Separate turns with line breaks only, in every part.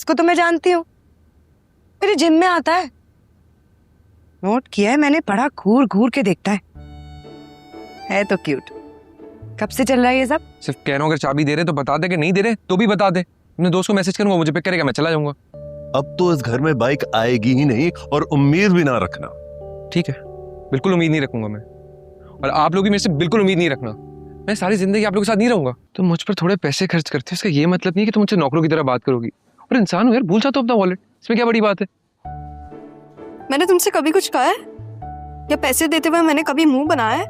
इसको तो मैं जानती हूँ, मेरे जिम में आता है। नोट किया है मैंने, बड़ा घूर घूर के देखता है तो क्यूट। कब से चल रहा है ये सब?
सिर्फ कह रहा हूँ, अगर चाबी दे रहे तो बता दे, कि नहीं दे रहे तो भी बता दे। अपने दोस्त को मैसेज करूंगा, मुझे पिक करेगा, मैं चला जाऊंगा।
अब तो इस घर में बाइक आएगी ही नहीं, और उम्मीद भी ना रखना।
ठीक है, बिल्कुल उम्मीद नहीं रखूंगा मैं, और आप लोग भी मेरे से बिल्कुल उम्मीद नहीं रखना। मैं सारी जिंदगी आप लोगों के साथ नहीं रहूंगा। तुम मुझ पर थोड़े पैसे खर्च करते हो, इसका ये मतलब नहीं कि तुम मुझसे नौकरों की तरह बात करोगी। और इंसान हो यार, भूल जाता हो अपना वॉलेट, इसमें क्या बड़ी बात है?
मैंने तुमसे कभी कुछ कहा है या पैसे देते हुए मैंने कभी मुंह बनाया है?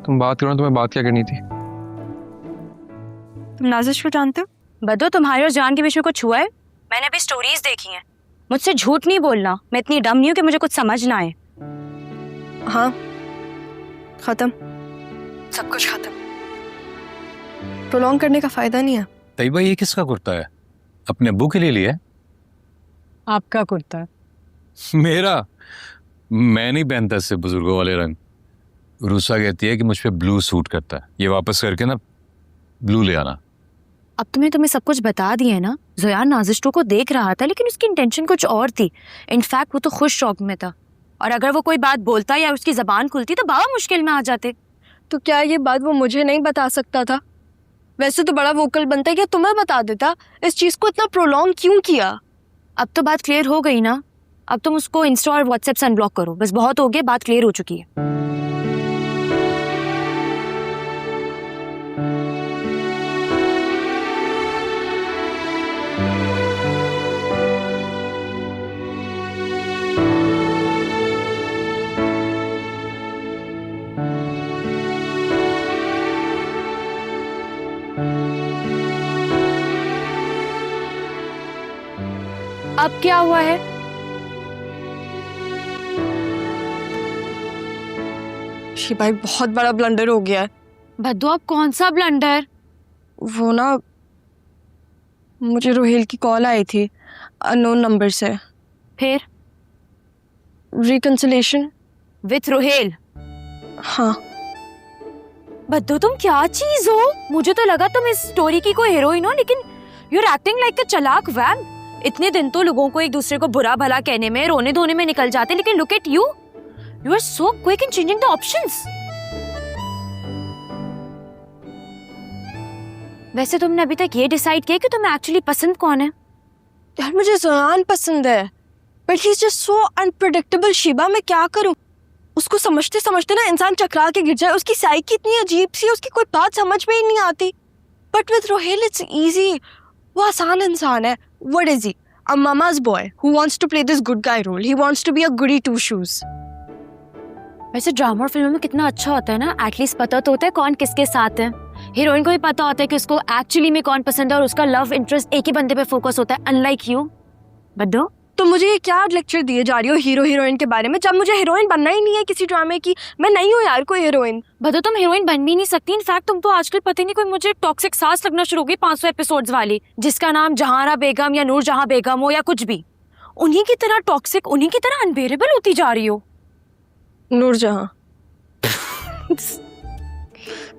तुम बात करो, तुम्हें बात क्या करनी थी?
तुम नाजिश को जानते हो?
बदो, तुम्हारे और जान के बीच में कुछ हुआ है? मैंने अभी स्टोरीज देखी हैं। मुझसे झूठ नहीं बोलना, मैं इतनी डम नहीं हूँ कि मुझे कुछ समझ ना आए।
हाँ, खत्म, सब कुछ खत्म। प्रोलॉन्ग करने का फायदा नहीं है।
तैयबा, ये किसका कुर्ता है? अपने अब्बू के लिए लिया है?
आपका कुर्ता है।
मेरा? मैं नहीं पहनता इससे बुजुर्गों वाले रंग। रूसा कहती है कि मुझ पे ब्लू सूट करता है। ये वापस करके ना ब्लू ले आना।
अब तुम्हें सब कुछ बता दिया है ना। ज़ोयान नाज़िशों को देख रहा था, लेकिन उसकी इंटेंशन कुछ और थी। इनफैक्ट वो तो खुश शौक में था, और अगर वो कोई बात बोलता या उसकी जबान खुलती तो बाबा मुश्किल में आ जाते।
तो क्या ये बात वो मुझे नहीं बता सकता था? वैसे तो बड़ा वोकल बनता है, क्या तुम्हें बता देता? इस चीज को इतना प्रोलॉन्ग क्यों किया?
अब तो बात क्लियर हो गई ना। अब तुम उसको इंस्टा और व्हाट्सएप से अनब्लॉक करो, बस बहुत हो गया, बात क्लियर हो चुकी है। अब क्या हुआ है?
भाई बहुत बड़ा ब्लंडर हो गया है।
भद्दो, अब कौन सा ब्लंडर?
वो ना, मुझे रोहेल की कॉल आई थी अननोन नंबर से।
फिर?
Reconciliation
with Rohel?
हाँ।
भद्दो, तुम क्या चीज हो? मुझे तो लगा तुम इस स्टोरी की कोई हीरोइन हो, लेकिन you are acting like a चालाक वैन। इतने दिन तो लोगों को एक दूसरे को बुरा भला कहने में, रोने धोने में निकल जाते, लेकिन look at you, you are so quick in changing the options. वैसे तुमने अभी तक ये डिसाइड किया कि तुम्हें एक्चुअली पसंद कौन है?
यार मुझे ज़ोयान पसंद है, but he is just so unpredictable. Shiba, मैं क्या करूं? उसको समझते समझते ना इंसान चकरा के गिर जाए। उसकी साइकी इतनी अजीब सी है, उसकी कोई बात समझ में ही नहीं आती। But with Rohel it's easy. वो आसान इंसान है। What is he? A mama's boy who wants to play this good guy role. He wants to be a goody two shoes.
वैसे ड्रामा और फिल्मों में कितना अच्छा होता है ना, एटलीस्ट पता तो होता है कौन किसके साथ है। हीरोइन को भी पता होता है कि उसको एक्चुअली में कौन पसंद है, और उसका लव इंटरेस्ट एक ही बंदे पे फोकस होता है, अनलाइक यू। बद्दो,
तो मुझे ये क्या लेक्चर दिए जा रही हो हीरो हीरोइन के बारे में, जब मुझे हीरोइन बनना ही नहीं है किसी ड्रामे की। मैं नहीं हूँ यार कोई हीरोइन।
बद्दो, तुम हीरोइन बन भी नहीं सकती। इनफैक्ट तुम तो आजकल पता नहीं कोई मुझे टॉक्सिक सास लगना शुरू हो गई 500 एपिसोड्स वाली, जिसका नाम जहांरा बेगम या नूर जहां बेगम हो या कुछ भी। उन्हीं की तरह टॉक्सिक, उन्हीं की तरह अनबेरेबल होती जा रही हो।
नूर जहां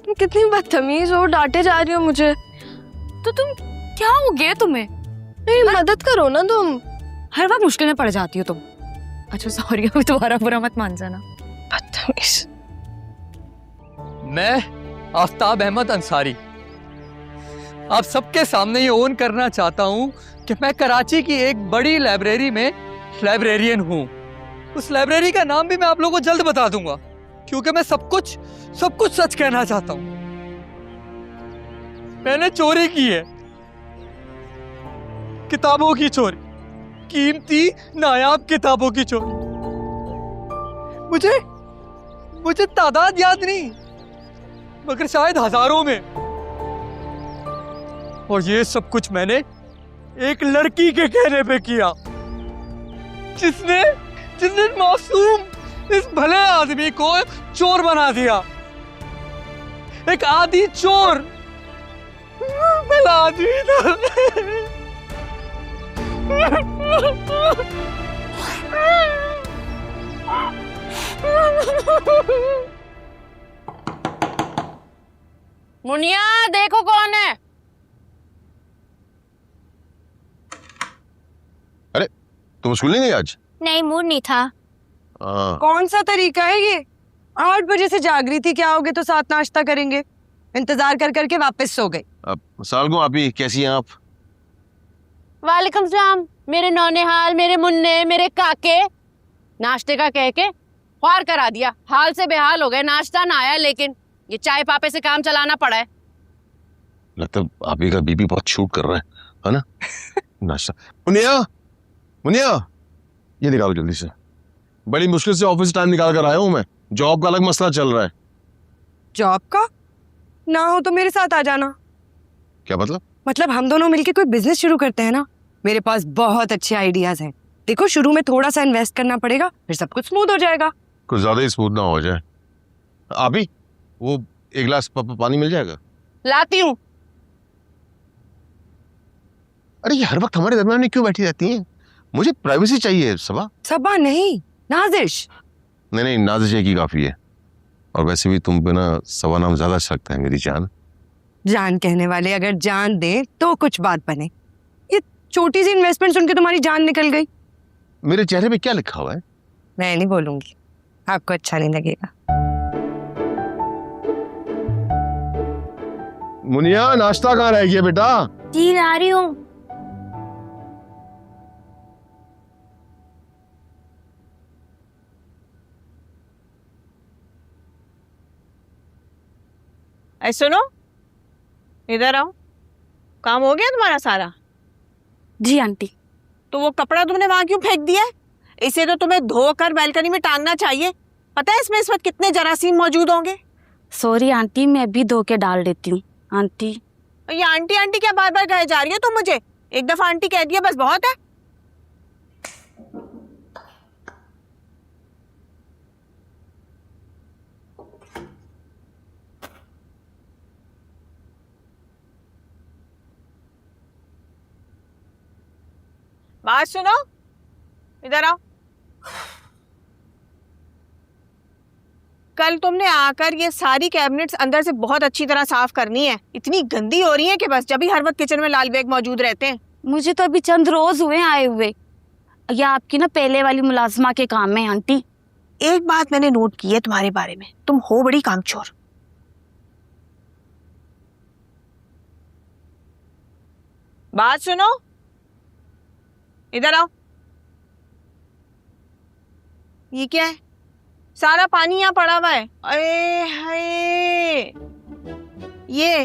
तुम कितनी बदतमीज हो, डांटे जा रही हो मुझे।
तो तुम क्या हो गया तुम्हें?
मेरी मदद करो ना तुम।
हर बार मुश्किल में पड़ जाती हो तुम। अच्छा सॉरी, अभी तुम्हारा बुरा मत मान जाना।
बदतमीज।
मैं आफ्ताब अहमद अंसारी आप सबके सामने ये ओन करना चाहता हूँ कि मैं कराची की एक बड़ी लाइब्रेरी में लाइब्रेरियन हूँ। उस लाइब्रेरी का नाम भी मैं आप लोगों को जल्द बता दूंगा, क्योंकि मैं सब कुछ सच कहना चाहता हूँ। मैंने चोरी की है, किताबों की चोरी, कीमती नायाब किताबों की चोरी। मुझे तादाद याद नहीं, मगर शायद हजारों में। और ये सब कुछ मैंने एक लड़की के कहने पे किया, जिसने मासूम इस भले आदमी को चोर बना दिया। एक आदि चोर, भला आदमी था।
मुनिया, देखो कौन है।
तुम स्कूल नहीं गई आज?
नहीं, मूड नहीं था।
हाँ।
कौन सा तरीका है ये? 8 बजे से जाग रही थी, क्या आओगे तो साथ नाश्ता करेंगे। इंतजार कर करके वापस सो गई।
अब सालगो आपी, कैसी हैं आप?
वालेकुम सलाम। मेरे नौनिहाल, मेरे मुन्ने, मेरे काके। नाश्ते का कह के ख्वार करा दिया, हाल से बेहाल हो गए। नाश्ता ना आया, लेकिन ये चाय पापे से काम चलाना पड़ा है।
लगता है आपी का बीपी बहुत शूट कर रहा है ना? नाश्ता। मुनिया, मुनिया, ये निकालो जल्दी से। बड़ी मुश्किल से ऑफिस टाइम निकाल कर आया हूं मैं। जॉब का अलग मसला चल रहा है।
जॉब का ना हो तो मेरे साथ आ जाना।
क्या मतलब?
मतलब हम दोनों मिलके कोई बिजनेस शुरू करते हैं ना। मेरे पास बहुत अच्छे आइडियाज हैं। देखो, शुरू में थोड़ा सा इन्वेस्ट करना पड़ेगा, फिर सब कुछ स्मूथ हो जाएगा।
कुछ ज्यादा ही स्मूथ ना हो जाए। आपी, वो 1 गिलास पानी मिल जाएगा?
लाती हूँ।
अरे ये हर वक्त हमारे दरमियान में क्यों बैठी रहती हैं? मुझे प्राइवेसी चाहिए। सबा
सबा नहीं, नाजिश।
नहीं, नाजिश एक ही काफी है। और वैसे भी तुम पे ना सबा नाम ज्यादा अच्छा लगता है मेरी जान।
जान कहने वाले अगर जान दे तो कुछ बात बने। ये छोटी सी इन्वेस्टमेंट सुन के तुम्हारी जान निकल गई।
मेरे चेहरे पे क्या लिखा हुआ है?
मैं नहीं बोलूंगी, आपको अच्छा नहीं लगेगा।
मुनिया, नाश्ता कहाँ रह गया बेटा?
जी ला रही हूँ।
ऐ सुनो, इधर आओ। काम हो गया तुम्हारा सारा?
जी आंटी।
तो वो कपड़ा तुमने वहां क्यों फेंक दिया है? इसे तो तुम्हें धोकर बालकनी में टांगना चाहिए। पता है इसमें इस वक्त कितने जरासीम मौजूद होंगे?
सॉरी आंटी, मैं अभी धो के डाल देती हूँ। आंटी।
ये आंटी आंटी क्या बार बार कहे जा रही है तुम मुझे? एक दफा आंटी कह दिया बस बहुत है। बात सुनो, इधर आओ। कल तुमने आकर ये सारी कैबिनेट्स अंदर से बहुत अच्छी तरह साफ करनी है। इतनी गंदी हो रही है कि बस जब भी हर वक्त किचन में लाल बैग मौजूद रहते हैं।
मुझे तो अभी चंद रोज हुए आए हुए। ये आपकी ना पहले वाली मुलाजमा के काम है आंटी।
एक बात मैंने नोट की है तुम्हारे बारे में, तुम हो बड़ी कामचोर। बात सुनो, इधर आओ। ये क्या है? सारा पानी यहाँ पड़ा हुआ है। अरे हाय, ये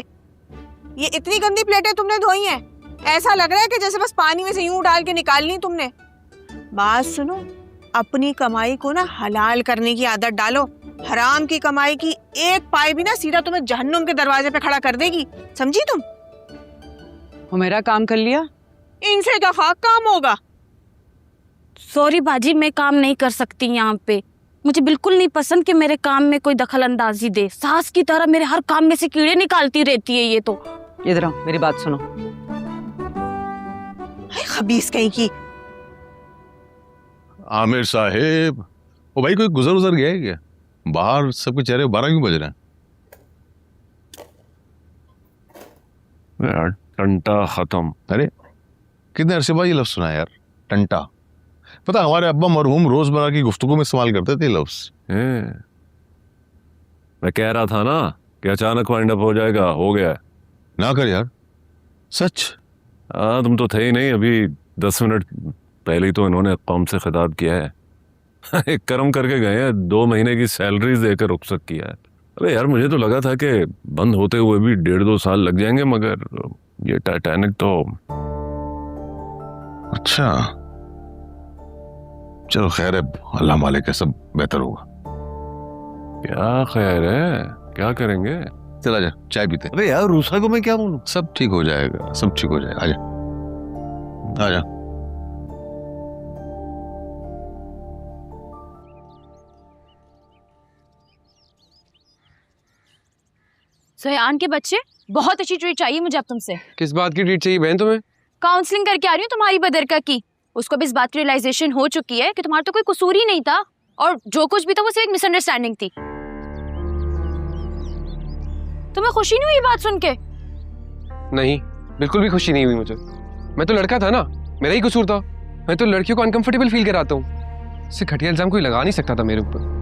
इतनी गंदी प्लेटें तुमने धोई हैं। ऐसा लग रहा है कि जैसे बस पानी में से यूं डाल के निकालनी तुमने। बात सुनो, अपनी कमाई को ना हलाल करने की आदत डालो। हराम की कमाई की एक पाई भी ना सीधा तुम्हें जहन्नुम के दरवाजे पे खड़ा कर देगी, समझी तुम?
वो मेरा काम कर लिया।
इनसे क्या खाक काम होगा?
सॉरी बाजी, मैं काम नहीं कर सकती यहाँ पे। मुझे बिल्कुल नहीं पसंद कि मेरे काम में कोई दखल अंदाजी दे। सास की तरह मेरे हर काम में से कीड़े निकालती रहती है ये तो।
इधर आओ, मेरी बात सुनो।
खबीस कहीं की।
आमिर साहेब, ओ भाई कोई गुजर गया है क्या? बाहर सबके चेहरे 12 क्यों बज रहे हैं? यार टंटा खत्म। अरे कितने अरसे बाद ये लफ्ज सुना यार, टंटा। पता हमारे अब्बा मरहूम रोजमर्रा की गुफ्तगू में इस्तेमाल करते थे लफ्ज।
मैं कह रहा था ना कि अचानक वाइंड अप हो जाएगा, हो गया है।
ना कर यार, सच।
हाँ, तुम तो थे ही नहीं। अभी 10 मिनट पहले ही तो इन्होंने कौम से खिताब किया है। एक कर्म करके गए हैं, 2 महीने की सैलरीज देकर रुखसत किया है। अरे यार, मुझे तो लगा था कि बंद होते हुए भी 1.5-2 साल लग जाएंगे, मगर ये टाइटैनिक तो।
अच्छा चलो खैर है, अल्लाह मालिक है, सब बेहतर होगा।
क्या खैर है, क्या करेंगे?
चला जा, चाय पीते।
अरे यार, रूसा को मैं क्या बोलूं?
सब ठीक हो जाएगा, सब ठीक हो जाएगा। आजा आजा।
सोयान के बच्चे, बहुत अच्छी ट्रीट चाहिए मुझे अब तुमसे।
किस बात की ट्रीट चाहिए बहन तुम्हें?
काउंसलिंग करके आ रही हूँ तुम्हारी बदरका की। उसको भी इस बात की रियलाइजेशन हो चुकी है कि तुम्हारा तो कोई कसूर ही नहीं था, और जो कुछ भी था वो सिर्फ एक मिसअंडरस्टैंडिंग थी। तुम्हें खुशी नहीं हुई बात सुन के?
नहीं, बिल्कुल भी खुशी नहीं हुई मुझे। मैं तो लड़का था ना, मेरा ही कसूर था। मैं तो लड़कियों को अनकंफर्टेबल फील कराता हूँ। इससे घटिया इल्जाम कोई लगा नहीं सकता था मेरे ऊपर।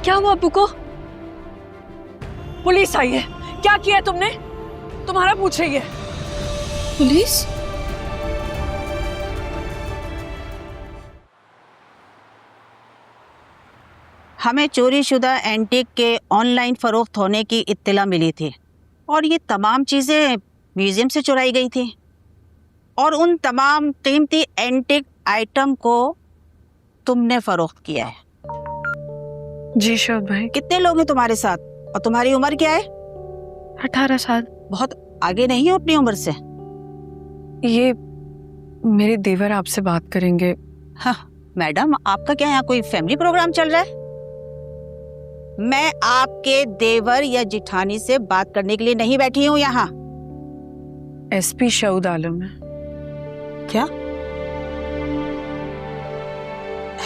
क्या हुआ अब्बू को? पुलिस आई है। क्या किया तुमने? तुम्हारा पूछ रही है। पुलिस?
हमें चोरीशुदा एंटीक के ऑनलाइन फरोख्त होने की इत्तला मिली थी और ये तमाम चीज़ें म्यूज़ियम से चुराई गई थी और उन तमाम कीमती एंटीक आइटम को तुमने फरोख्त किया है।
जी शोभ भाई।
कितने लोग हैं तुम्हारे साथ और तुम्हारी उम्र क्या है?
18 साल।
बहुत आगे नहीं हो अपनी उम्र से।
ये मेरे देवर आपसे बात करेंगे।
हाँ मैडम, आपका क्या यहाँ कोई फैमिली प्रोग्राम चल रहा है? मैं आपके देवर या जिठानी से बात करने के लिए नहीं बैठी हूँ यहाँ।
एसपी शऊद आलम है।
क्या?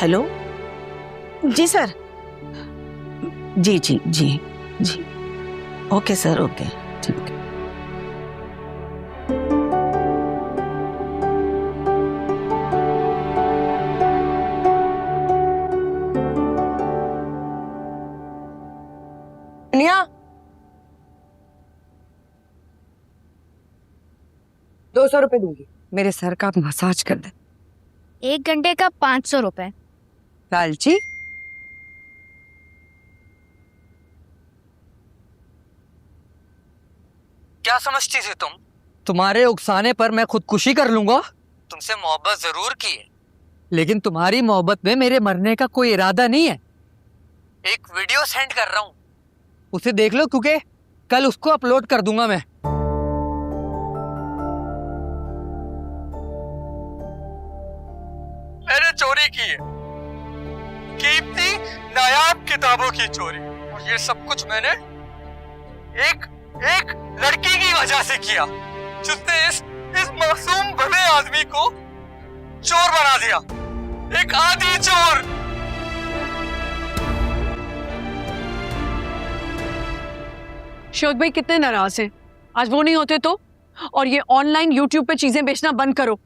हेलो जी सर। जी जी जी जी ओके सर, ओके ठीक है।
निया 200 रुपए दूंगी। मेरे सर का आप मसाज कर दे।
1 घंटे का 500 रुपए।
लालची,
क्या समझती थी तुम? तुम्हारे उकसाने पर मैं खुदकुशी कर लूंगा? तुमसे मोहब्बत जरूर की है, लेकिन तुम्हारी मोहब्बत में मेरे मरने का कोई इरादा नहीं है। एक वीडियो सेंड कर रहा हूं, उसे देख लो, क्योंकि कल उसको अपलोड कर दूंगा मैं। मैंने चोरी की है, कीमती नायाब किताबों की चोरी, और ये सब कुछ मैंने एक लड़की की वजह से किया, जिसने इस मासूम भले आदमी को चोर बना दिया, एक आदि चोर।
शोध भाई कितने नाराज हैं। आज वो नहीं होते तो? और ये ऑनलाइन यूट्यूब पे चीजें बेचना बंद करो।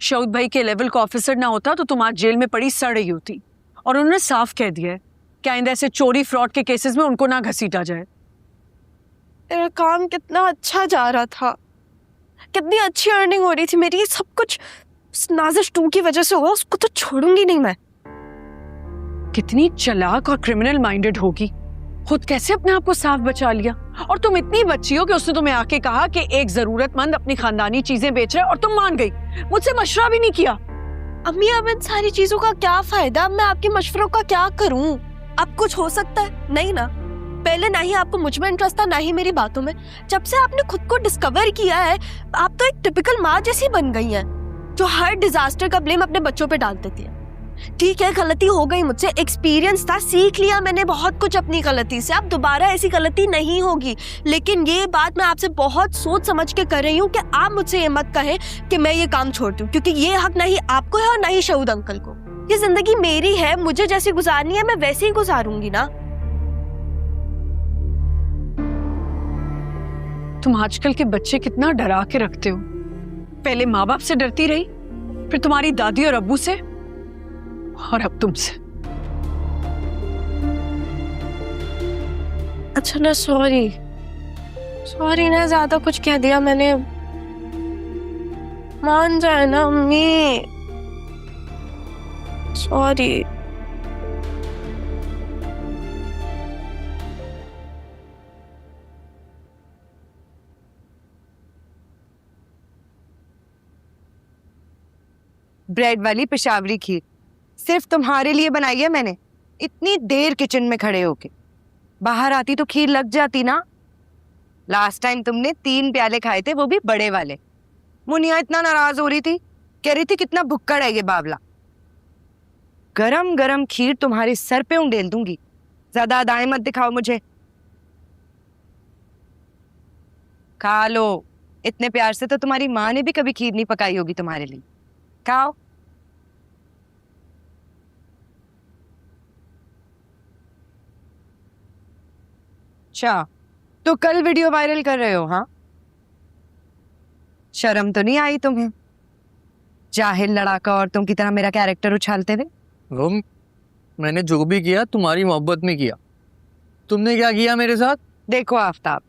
शौद भाई के लेवल का ऑफिसर ना होता तो तुम आज जेल में पड़ी सड़ रही होती। और उन्होंने साफ कह दिया है कि आइंदा ऐसे चोरी फ्रॉड के केसेस में उनको ना घसीटा जाए।
मेरा काम कितना अच्छा जा रहा था, कितनी अच्छी अर्निंग हो रही थी मेरी। ये सब कुछ उस नाजिश टू की वजह से हुआ। उसको तो छोड़ूंगी नहीं मैं।
कितनी चालाक और क्रिमिनल माइंडेड होगी, खुद कैसे अपने आप को साफ बचा लिया। और तुम इतनी बच्ची हो कि उसने तुम्हें आके कहा कि एक जरूरतमंद अपनी खानदानी चीजें बेच रहा है और तुम मान गई, मुझसे मशवरा भी नहीं किया।
अम्मी अब इन सारी चीजों का क्या फायदा? मैं आपके मशवरों का क्या करूं? अब कुछ हो सकता है? नहीं ना। पहले ना ही आपको मुझ में इंटरेस्ट था, ना ही मेरी बातों में। जब से आपने खुद को डिस्कवर किया है, आप तो एक टिपिकल माँ जैसी बन गई हैं, जो हर डिजास्टर का ब्लेम अपने बच्चों पे डाल देती है। ठीक है, गलती हो गई मुझसे, एक्सपीरियंस था, सीख लिया मैंने बहुत कुछ अपनी गलती से। अब दोबारा ऐसी गलती नहीं होगी। लेकिन ये बात मैं आपसे बहुत सोच समझ के कर रही हूँ कि आप मुझसे ये मत कहें कि मैं ये काम छोड़ दूं, क्योंकि ये हक नहीं आपको है और ना ही शऊद अंकल को। ये जिंदगी मेरी है, मुझे जैसी गुजारनी है मैं वैसे ही गुजारूंगी ना।
तुम आजकल के बच्चे कितना डरा के रखते हो। पहले माँ बाप से डरती रही, फिर तुम्हारी दादी और अब्बू से, और अब तुमसे।
अच्छा ना, सॉरी ना, ज्यादा कुछ कह दिया मैंने। मान जाए ना अम्मी। सॉरी।
ब्रेड वाली पेशावरी खीर सिर्फ तुम्हारे लिए बनाई है मैंने, इतनी देर किचन में खड़े होके। बाहर आती तो खीर लग जाती ना। लास्ट टाइम तुमने 3 प्याले खाए थे, वो भी बड़े वाले। मुनिया इतना नाराज हो रही थी, कह रही थी कितना भुक्कड़ है ये बावला। गरम गरम खीर तुम्हारे सर पे उंडेल दूंगी। ज्यादा अदाएं मत दिखाओ मुझे। खा लो, इतने प्यार से तो तुम्हारी माँ ने भी कभी खीर नहीं पकाई होगी तुम्हारे लिए। खाओ। अच्छा, तो कल वीडियो वायरल कर रहे हो? हाँ, शर्म तो नहीं आई तुम्हें? जाहिल लड़ाका और तुम की तरह मेरा कैरेक्टर उछालते हुए।
वो मैंने जो भी किया तुम्हारी मोहब्बत में किया। तुमने क्या किया मेरे साथ?
देखो आफ्ताब,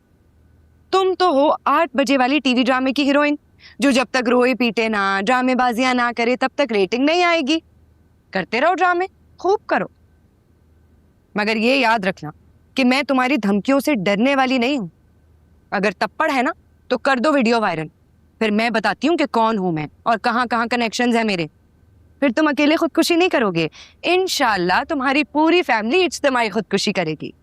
तुम तो हो 8 बजे वाली टीवी ड्रामे की हीरोइन, जो जब तक रोए पीटे ना, ड्रामेबाजियां ना करे, तब तक रेटिंग नहीं आएगी। करते रहो ड्रामे, खूब करो, मगर ये याद रखना कि मैं तुम्हारी धमकियों से डरने वाली नहीं हूं। अगर तप्पड़ है ना तो कर दो वीडियो वायरल, फिर मैं बताती हूँ कि कौन हूं मैं और कहाँ कहाँ कनेक्शंस है मेरे। फिर तुम अकेले खुदकुशी नहीं करोगे, इंशाल्लाह तुम्हारी पूरी फैमिली इज्तिमाई खुदकुशी करेगी।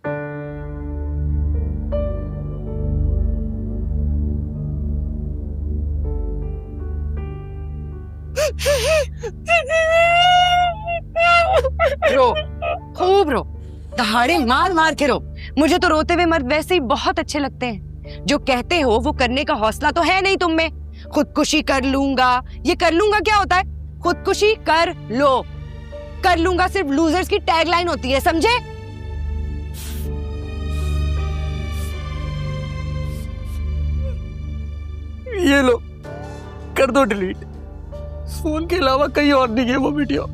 रो, खूब रो, दहाड़े मार मार के रो। मुझे तो रोते हुए मर्द वैसे ही बहुत अच्छे लगते हैं। जो कहते हो वो करने का हौसला तो है नहीं तुम में। खुदकुशी कर लूंगा, ये कर लूंगा क्या होता है? खुदकुशी कर लो। कर लूंगा सिर्फ लूजर्स की टैगलाइन होती है, समझे?
ये लो, कर दो डिलीट। फोन के अलावा कहीं और नहीं है वो वीडियो।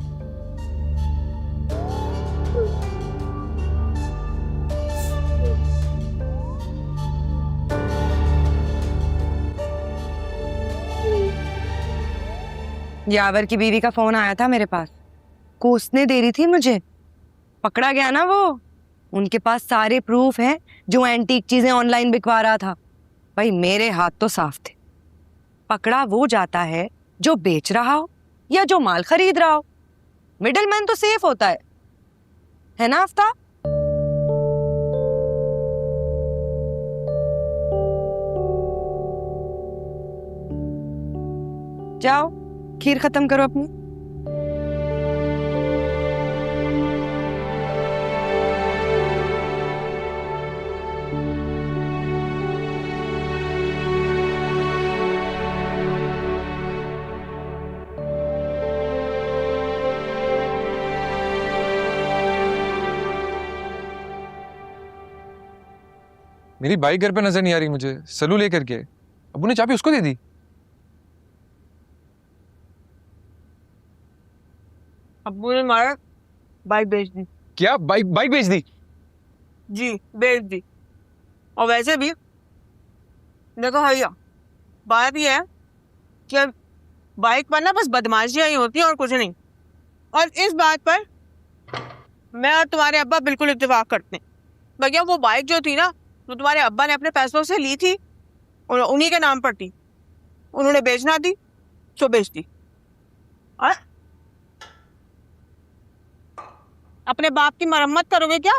यावर की बीवी का फोन आया था मेरे पास, कोसने दे रही थी मुझे। पकड़ा गया ना वो। उनके पास सारे प्रूफ हैं जो एंटीक चीजें ऑनलाइन बिकवा रहा था। भाई मेरे हाथ तो साफ थे। पकड़ा वो जाता है जो बेच रहा हो या जो माल खरीद रहा हो। मिडलमैन तो सेफ होता है ना आफ्ताब? जाओ खीर खत्म करो अपनी।
मेरी बाइक घर पे नजर नहीं आ रही मुझे। सलू लेकर के अबू ने चाबी उसको दे दी।
अब्बू ने मारा, बाइक बेच दी।
क्या बाइक बाइक बेच दी?
जी बेच दी। और वैसे भी देखो भैया, बात ये है कि बाइक पर ना बस बदमाशियां ही होती है और कुछ नहीं। और इस बात पर मैं और तुम्हारे अब्बा बिल्कुल इत्तेफाक करते हैं। भैया वो बाइक जो थी ना, वो तुम्हारे अब्बा ने अपने पैसों से ली थी और उन्हीं के नाम पर थी। उन्होंने बेचना थी तो बेच दी। और अपने बाप की मरम्मत करोगे क्या?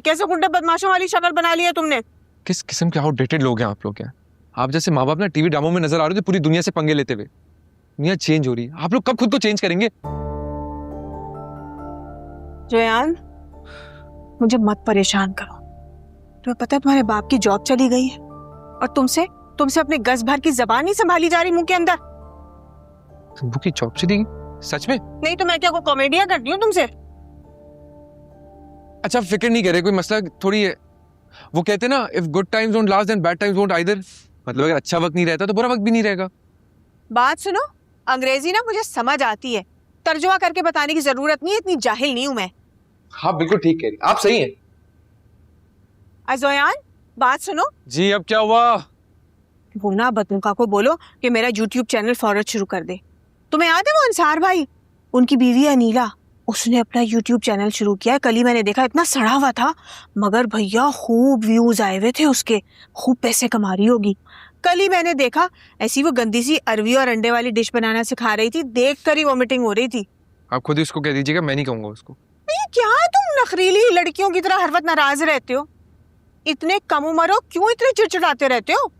कैसे गुंडे बदमाशों वाली शक्ल बना ली है तुमने।
किस किस्म के आउटडेटेड लोग हैं आप लोग। क्या आप जैसे माँ बाप ना टीवी ड्रामों में नजर आ रहे थे पूरी दुनिया से पंगे लेते हुए। दुनिया चेंज हो रही है, आप लोग कब खुद को चेंज करेंगे?
जयान, मुझे मत परेशान करो। तुम्हें पता है तुम्हारे बाप की जॉब चली गई है और तुमसे अपने गज भर की जबान नहीं संभाली जा रही मुंह के अंदर।
अबू की जॉब चली गई? सच में?
नहीं तो मैं क्या कोई कॉमेडियां करती हूँ तुमसे?
अच्छा फिक्र नहीं करे, कोई मसला थोड़ी है। वो कहते ना, if good times don't last then bad times won't either. मतलब अगर अच्छा वक्त नहीं रहता तो बुरा वक्त भी नहीं रहेगा।
बात सुनो, अंग्रेजी ना मुझे समझ आती है, तर्जुमा करके बताने की जरूरत नहीं है, इतनी जाहिल नहीं हूं मैं।
हाँ बिल्कुल ठीक कह रही, आप सही हैं।
अजोयान बात सुनो
जी। अब क्या हुआ?
वो ना बतूका को बोलो कि मेरा YouTube चैनल फौरन शुरू कर दे। तुम्हें याद है वो अंसार भाई, उनकी बीवी अनीला, उसने अपना YouTube चैनल शुरू किया है। कल ही मैंने देखा, इतना सड़ा हुआ था मगर भैया खूब व्यूज आए हुए थे उसके, खूब पैसे कमा रही होगी। कल ही मैंने देखा ऐसी वो गंदी सी अरवी और अंडे वाली डिश बनाना सिखा रही थी, देख कर ही वॉमिटिंग हो रही थी।
आप खुद ही उसको कह दीजिएगा, मैं नहीं कहूंगा उसको।
ये क्या तुम नखरीली लड़कियों की तरह हर वक्त नाराज रहते हो? इतने कम उम्र हो, क्यों इतने चिड़चिड़ाते रहते हो?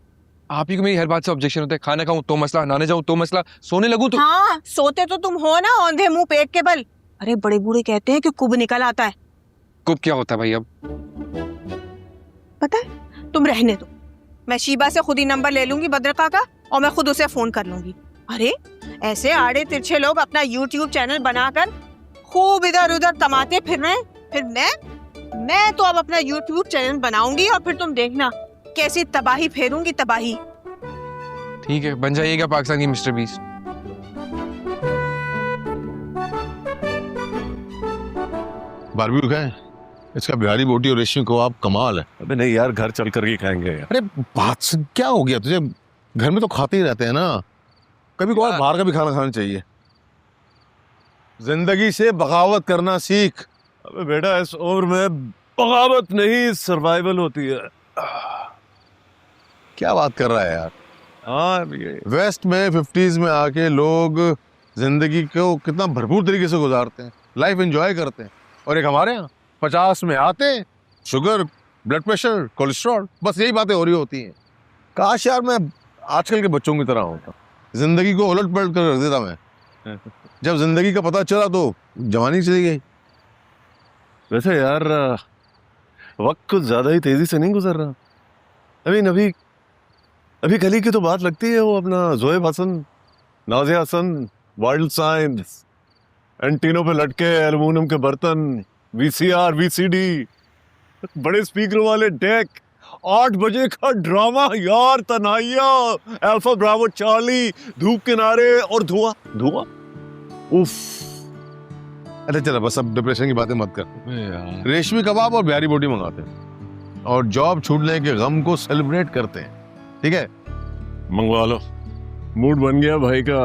आप ही को मेरी हर बात से ऑब्जेक्शन होता है। खाना खाऊं तो मसला, नहाने जाऊं तो मसला, सोने लगूं तो।
हाँ, सोते तो तुम हो ना औंधे मुंह पेट के बल। अरे बड़े बूढ़े कहते हैं कि कुब निकल आता है।
कुब क्या होता है भाई? अब
पता है, तुम रहने दो, मैं शीबा से खुद ही नंबर ले लूंगी बद्रका का, और मैं खुद उसे फोन कर लूंगी। अरे ऐसे आड़े तिरछे लोग अपना YouTube चैनल बनाकर खूब इधर उधर तमाते फिर रहे हैं। फिर मैं तो अब अपना YouTube चैनल बनाऊंगी और फिर तुम देखना कैसी तबाही फेरूंगी, तबाही।
ठीक है, बन जाइएगा पाकिस्तान की मिस्टर बीस्ट।
बारबेक्यू खाएं? इसका बिहारी बोटी और रेशमी कबाब कमाल है।
अबे नहीं यार, घर चल कर ही खाएंगे यार।
अरे बात से क्या हो गया तुझे? घर में तो खाते ही रहते हैं ना, कभी कभार बाहर का भी खाना खाना चाहिए। जिंदगी से बगावत करना सीख।
अबे बेटा, इस उम्र में बगावत नहीं, सर्वाइवल होती है।
क्या बात कर रहा है यार?
हाँ, ये
वेस्ट में 50s में आके लोग जिंदगी को कितना भरपूर तरीके से गुजारते हैं, लाइफ एंजॉय करते हैं। और एक हमारे यहाँ 50 में आते हैं, शुगर, ब्लड प्रेशर, कोलेस्ट्रॉल, बस यही बातें हो रही होती हैं। काश यार मैं आजकल के बच्चों की तरह होता, जिंदगी को उलट पलट कर रख देता मैं। जब जिंदगी का पता चला तो जवानी चली गई।
वैसे यार वक्त कुछ ज्यादा ही तेजी से नहीं गुजर रहा। अभी कल ही की तो बात लगती है, वो अपना जोएब हसन, नाजिया हसन, वाइल्ड साइंस, एंटीनों पे लटके एल्युमिनियम के बर्तन, VCR, VCD, बड़े स्पीकरों वाले डेक, 8 बजे का ड्रामा यार, तन्हाइया, अल्फा ब्रावो चार्ली, धूप किनारे और धुआं। उफ।
अरे चलो बस, अब डिप्रेशन की बातें मत कर। रेशमी कबाब और बिहारी बोटी मंगाते हैं और जॉब छूटने के गम को सेलिब्रेट करते हैं, ठीक है?
मंगवा लो। मूड बन गया भाई का।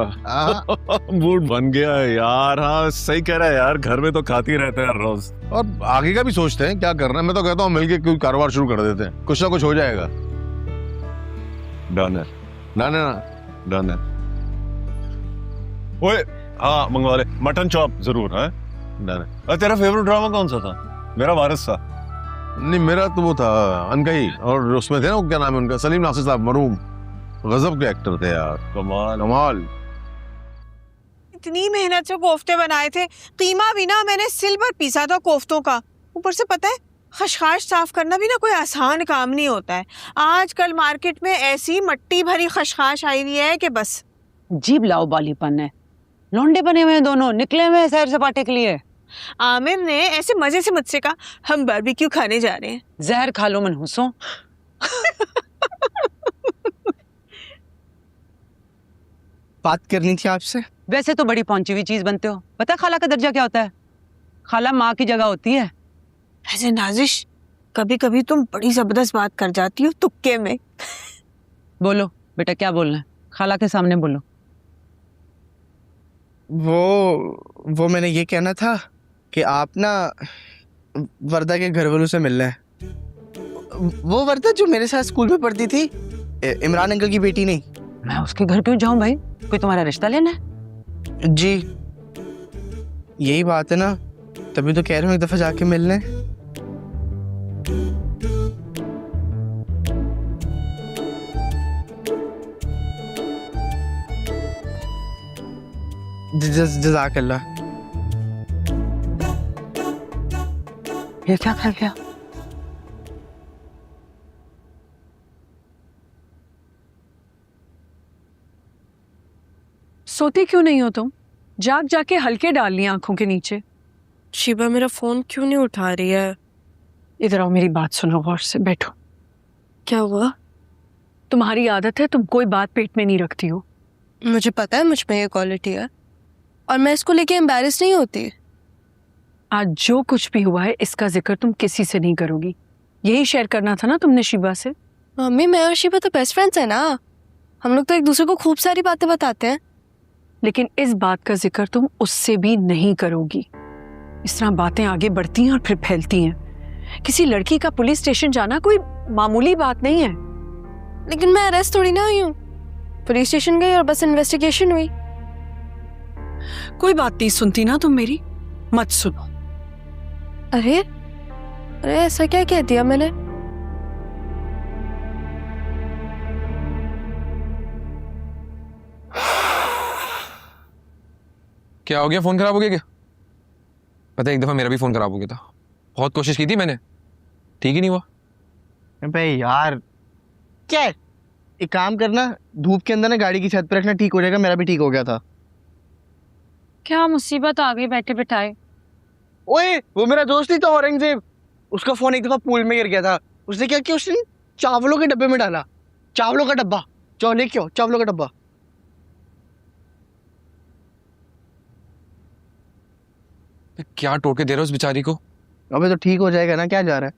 मूड बन गया है यार। हाँ सही कह रहा है यार, घर में तो खाती रहते हैं रोज।
और आगे का भी सोचते हैं क्या करना है। मैं तो कहता हूँ मिलके कोई कारोबार शुरू कर देते हैं, कुछ ना कुछ हो जाएगा।
डन है, डन है। ओए हाँ, मंगवा ले, मटन चॉप जरूर है।
डन है।
तेरा फेवरेट ड्रामा कौन सा था? मेरा वारिस था।
नहीं, मेरा तो वो था अनकही, और उसमें थे ना, क्या नाम है उनका, सलीम नासिर साहब, मरूम, गजब के एक्टर थे यार, कमाल।
इतनी मेहनत से कोफ्ते बनाए थे, कीमा भी ना मैंने सिल पर पीसा था कोफ्तों का। ऊपर से पता है, खशखाश साफ करना भी ना कोई आसान काम नहीं होता है। आजकल मार्केट में ऐसी मट्टी भरी खशखाश आई हुई है कि बस
जीभ लाओ बालीपन है। लौंडे बने हुए हैं दोनों, निकले हुए हैं सैर सपाटे के लिए।
आमिर ने ऐसे मजे से मुझसे कहा हम बारबेक्यू खाने जा रहे हैं।
जहर खा लो मनहूसों।
बात करनी थी आपसे।
वैसे तो बड़ी पहुंची हुई चीज बनते हो। पता है खाला का दर्जा क्या होता है? खाला माँ की जगह होती है।
ऐसे नाजिश, कभी कभी तुम बड़ी जबरदस्त बात कर जाती हो तुक्के में।
बोलो बेटा, क्या बोलना है? खाला के सामने बोलो।
वो मैंने ये कहना था कि आप ना वर्दा के घर वालों से मिलना है। वो वर्दा जो मेरे साथ स्कूल में पढ़ती थी, इमरान अंकल की बेटी नहीं।
मैं उसके घर क्यों जाऊं भाई? कोई तुम्हारा रिश्ता लेना है?
जी यही बात है ना, तभी तो कह रहा हूँ एक दफा जाके मिलने। जज़ाकल्लाह।
ये क्या कर गया?
सोते क्यों नहीं हो तुम? जाग जाके हल्के डाल लिया आंखों के नीचे।
शिबा मेरा फोन क्यों नहीं उठा रही है?
इधर आओ, मेरी बात सुनो गौर से, बैठो।
क्या हुआ?
तुम्हारी आदत है, तुम कोई बात पेट में नहीं रखती हो।
मुझे पता है मुझ में ये क्वालिटी है, और मैं इसको लेके एम्बैरेस नहीं होती।
आज जो कुछ भी हुआ है इसका जिक्र तुम किसी से नहीं करोगी। यही शेयर करना था ना तुमने शिबा से।
मम्मी, मैं और शिबा तो बेस्ट फ्रेंड्स है ना। हम लोग तो एक दूसरे को खूब सारी बातें बताते हैं।
लेकिन इस बात का जिक्र तुम उससे भी नहीं करोगी। इस तरह बातें आगे बढ़ती हैं और फिर फैलती हैं। किसी लड़की का पुलिस स्टेशन जाना कोई मामूली बात नहीं है।
लेकिन मैं अरेस्ट थोड़ी ना हुई हूँ। पुलिस स्टेशन गई और बस इन्वेस्टिगेशन हुई।
कोई बात नहीं सुनती ना तुम मेरी, मत सुनो।
अरे अरे ऐसा क्या कह दिया मैंने?
क्या हो गया? फोन खराब हो गया क्या? पता है एक दफा मेरा भी फोन खराब हो गया था। बहुत कोशिश की थी मैंने, ठीक ही नहीं हुआ।
अबे यार क्या है? एक काम करना, धूप के अंदर ना गाड़ी की छत पे रखना, ठीक हो जाएगा। मेरा भी ठीक हो गया था।
क्या मुसीबत आ गई बैठे बिठाए।
ओए वो मेरा दोस्त ही था औरंगजेब, उसका फोन एक दफा पूल में गिर गया था। उसने क्या किया, उसने चावलों के डब्बे में डाला। चावलों का डब्बा, चौले क्यों चावलों का डब्बा।
क्या टोके दे रहे हो उस बेचारी को?
अबे तो ठीक हो जाएगा ना, क्या जा रहा है?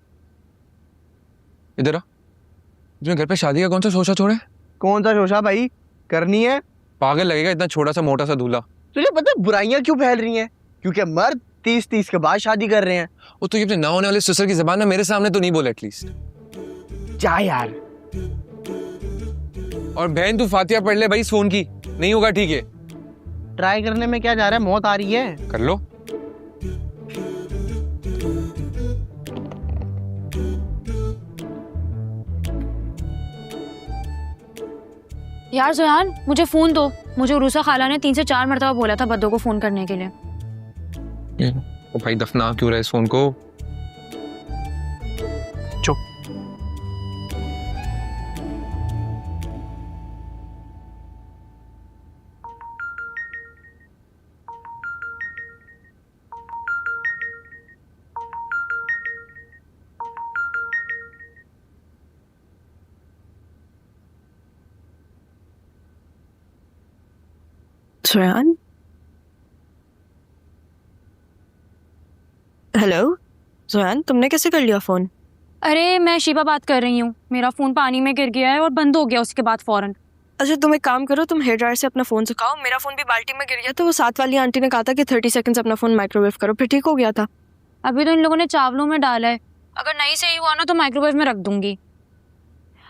इधर आ। तुमने घर पे शादी का कौन सा शोशा छोड़ा है?
कौन सा शोशा भाई? करनी है।
पागल लगेगा इतना छोटा सा मोटा सा दूल्हा।
तुझे पता है बुराइयां क्यों फैल रही हैं? क्योंकि मर्द 30 के बाद शादी कर रहे हैं।
वो तो ये अपने ना होने वाले ससुर की जबान ना मेरे सामने तो नहीं बोले एटलीस्ट।
जा यार।
और बहन तू फातिहा पढ़ ले भाई इस फोन की, नहीं होगा ठीक है।
ट्राई करने में क्या जा रहा है, मौत आ रही है।
कर लो।
यार जोयान मुझे फोन दो। मुझे उरूसा खाला ने 3 से 4 मरतबा बोला था बद्दो को फोन करने के लिए।
ओ भाई दफना क्यों रहा है इस फोन को? चुप।
जोयान, हेलो जोयान, तुमने कैसे कर लिया फोन?
अरे मैं शिबा बात कर रही हूँ। मेरा फोन पानी में गिर गया है और बंद हो गया उसके बाद फौरन।
अच्छा तुम एक काम करो, तुम हेयर ड्रायर से अपना फोन सुखाओ। मेरा फोन भी बाल्टी में गिर गया था। वो साथ वाली आंटी ने कहा था कि 30 सेकंड्स अपना फोन माइक्रोवेव करो, फिर ठीक हो गया था।
अभी तो इन लोगों ने चावलों में डाला है। अगर नहीं सही हुआ ना तो माइक्रोवेव में रख दूंगी।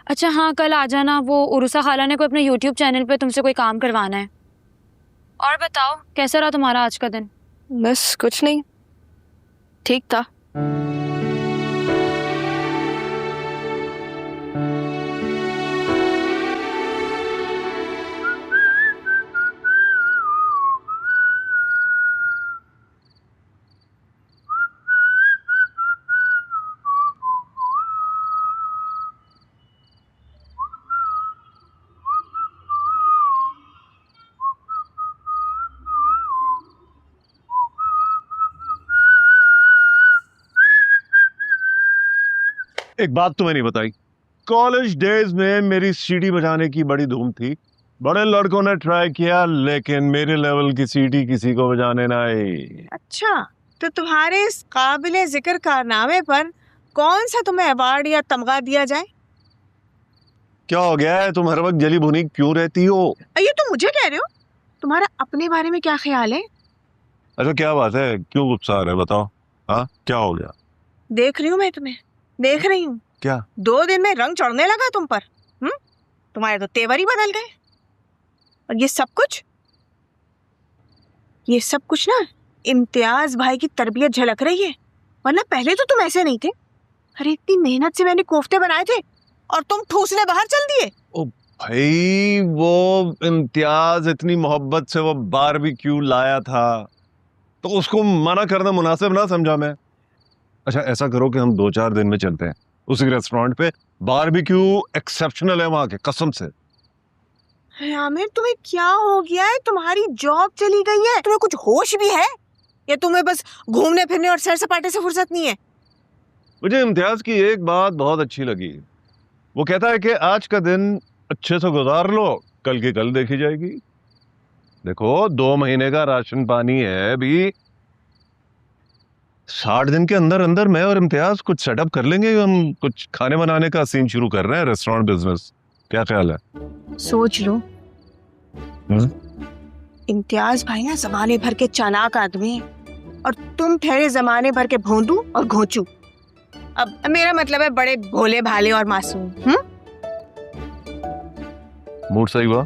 अच्छा हाँ, कल आ जाना। वो उरूसा खाला ने कोई अपने यूट्यूब चैनल पे तुमसे कोई काम करवाना है। और बताओ कैसा रहा तुम्हारा आज का दिन?
बस कुछ नहीं, ठीक था।
एक बात तुम्हें नहीं बताई, कॉलेज डेज में मेरी सीडी बजाने की बड़ी धूम थी। बड़े लड़कों ने ट्राई किया लेकिन मेरे लेवल की सीडी किसी को बजाने ना आई।
अच्छा, तो तुम्हारे इस काबिले जिक्र कारनामे पर कौन सा तुम्हें अवार्ड या तमगा दिया जाए?
क्या हो गया है, तुम हर वक्त जली भुनी क्यों रहती हो?
ये तुम मुझे कह रहे हो? तुम्हारा अपने बारे में क्या ख्याल है?
अच्छा क्या बात है, क्यों गुस्सा आ रहा है, बताओ। हाँ क्या हो गया?
देख रही हूँ मैं तुम्हें, देख रही हूँ।
क्या
2 दिन में रंग चढ़ने लगा तुम पर। तुम्हारे तो तेवर ही बदल गए। और ये सब कुछ ना इम्तियाज भाई की तरबियत झलक रही है, वरना पहले तो तुम ऐसे नहीं थे। अरे इतनी मेहनत से मैंने कोफ्ते बनाए थे और तुम ठूसने बाहर चल दिए।
ओ भाई, वो इम्तियाज इतनी मोहब्बत से वो बारबेक्यू लाया था तो उसको मना करना मुनासिब ना समझा मैं। अच्छा ऐसा करो कि हम 2-4 दिन में चलते हैं उसी रेस्टोरेंट पे, बारबेक्यू एक्सेप्शनल है वहां के, कसम से।
आमिर तुम्हें क्या हो गया है? तुम्हारी जॉब चली गई है? तुम्हें कुछ होश भी है या तुम्हें बस घूमने फिरने और सैर सपाटे से फुर्सत नहीं है?
मुझे इम्तियाज की एक बात बहुत अच्छी लगी। वो कहता है कि आज का दिन अच्छे से गुजार लो, कल की कल देखी जाएगी। देखो 2 महीने का राशन पानी है भी, 60 दिन के अंदर अंदर मैं और इम्तियाज कुछ सेटअप कर लेंगे। हम कुछ खाने बनाने का सीन शुरू कर रहे हैं, रेस्टोरेंट बिजनेस। क्या ख्याल है?
सोच लो। इम्तियाज भाई ना जमाने भर के चालाक आदमी और तुम ठहरे जमाने भर के भोंदू और घोंचू। अब मेरा मतलब है बड़े भोले भाले और मासूम।
मूड सही हुआ?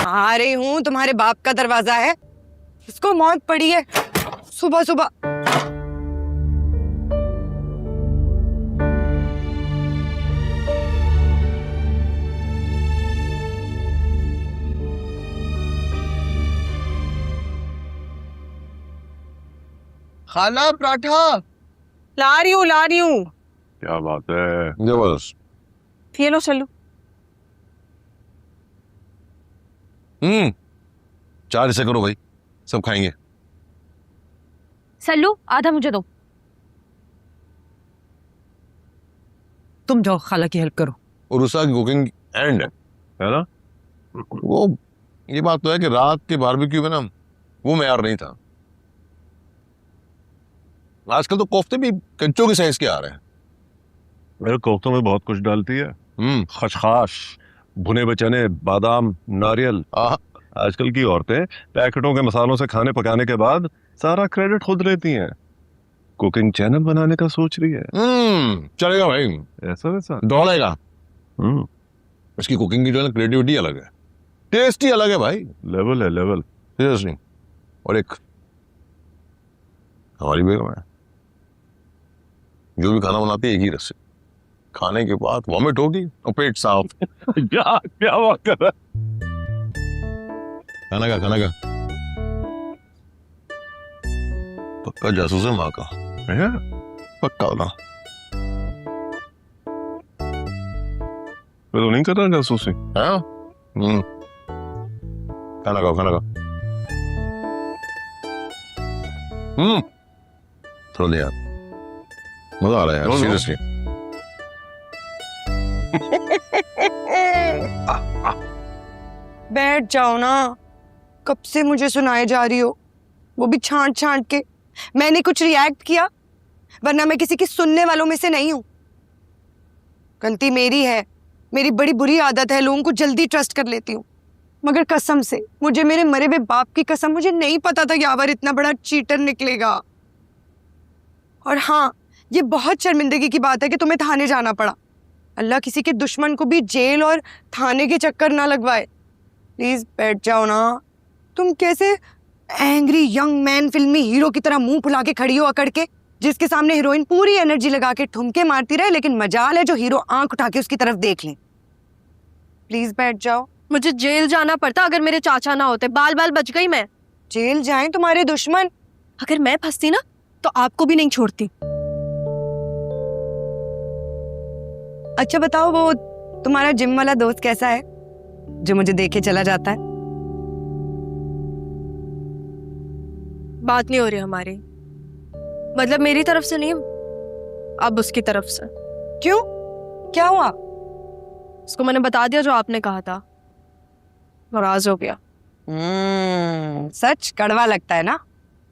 आ रही हूँ, तुम्हारे बाप का दरवाजा है, इसको मौत पड़ी है सुबह सुबह।
खाला पराठा
ला रही हूँ।
क्या बात है,
जबरदस्त।
ये लो चलो।
चार ऐसे करो भाई, सब खाएंगे।
सल्लू आधा मुझे दो।
तुम जाओ खाला की हेल्प करो।
और रुसा की कुकिंग एंड है ना? वो ये बात तो है कि रात के बारबेक्यू में ना वो मेयार नहीं था। आजकल तो कोफ्ते भी कंचों के साइज के आ रहे हैं।
मेरे कोफ्तों में बहुत कुछ डालती है, खसखस, भुने हुए चने, बादाम, नारियल। आजकल की औरतें पैकेटों के मसालों से खाने पकाने के बाद सारा क्रेडिट खुद लेती हैं। कुकिंग चैनल बनाने का सोच रही है।
चलेगा भाई,
ऐसा वैसा
दौड़ेगा। इसकी कुकिंग की जो है ना क्रिएटिविटी अलग है, टेस्ट ही अलग है भाई।
लेवल है, लेवल।
सीरियसली। और एक हमारी बेगम है, जो भी खाना बनाती है एक ही रस से, खाने के बाद वॉमिट होगी और पेट साफ।
क्या बात कर रहा है?
खाना का पक्का जासूस है माँ का,
है?
पक्का ना।
तो नहीं कर रहा जासूसी?
हाँ? खाना खाओ। थोड़ा दे यार, मजा आ रहा है यार, सीरियसली।
बैठ जाओ ना, कब से मुझे सुनाए जा रही हो, वो भी छांट छांट के। मैंने कुछ रिएक्ट किया? वरना मैं किसी की सुनने वालों में से नहीं हूं। गलती मेरी है, मेरी बड़ी बुरी आदत है, लोगों को जल्दी ट्रस्ट कर लेती हूँ। मगर कसम से, मुझे मेरे मरे हुए बाप की कसम, मुझे नहीं पता था यावर इतना बड़ा चीटर निकलेगा। और हाँ, ये बहुत शर्मिंदगी की बात है कि तुम्हें थाने जाना पड़ा। अल्लाह किसी के दुश्मन को भी जेल और थाने के चक्कर ना लगवाए। प्लीज बैठ जाओ ना। तुम कैसे एंग्री यंग मैन फिल्मी हीरो की तरह मुंह फुला के खड़ी हो अकड़ के, जिसके सामने हीरोइन पूरी एनर्जी लगा के ठुमके मारती रहे, लेकिन मजाल है जो हीरो आंख उठा के उसकी तरफ देख ले। प्लीज बैठ जाओ।
मुझे जेल जाना पड़ता अगर मेरे चाचा ना होते। बाल बाल बच गई मैं।
जेल जाएं तुम्हारे दुश्मन।
अगर मैं फंसती ना तो आपको भी नहीं छोड़ती।
अच्छा बताओ, वो तुम्हारा जिम वाला दोस्त कैसा है जो मुझे देखे चला जाता है?
बात नहीं हो रही हमारी, मतलब मेरी तरफ से नहीं, अब उसकी तरफ से।
क्यों, क्या हुआ?
उसको मैंने बता दिया जो आपने कहा था, नाराज हो गया।
सच कड़वा लगता है ना,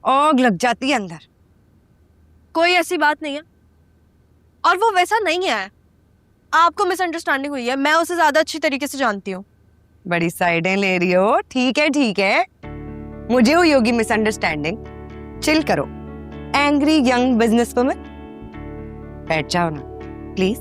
आग लग जाती है अंदर।
कोई ऐसी बात नहीं है, और वो वैसा नहीं है। आपको मिसअंडरस्टैंडिंग हुई है, मैं उसे ज्यादा अच्छी तरीके से जानती हूँ।
बड़ी साइडें ले रही हो। ठीक है, मुझे हुई होगी मिसअंडरस्टैंडिंग। चिल करो एंग्री यंग बिजनेस वुमन। बैठ जाओ ना प्लीज।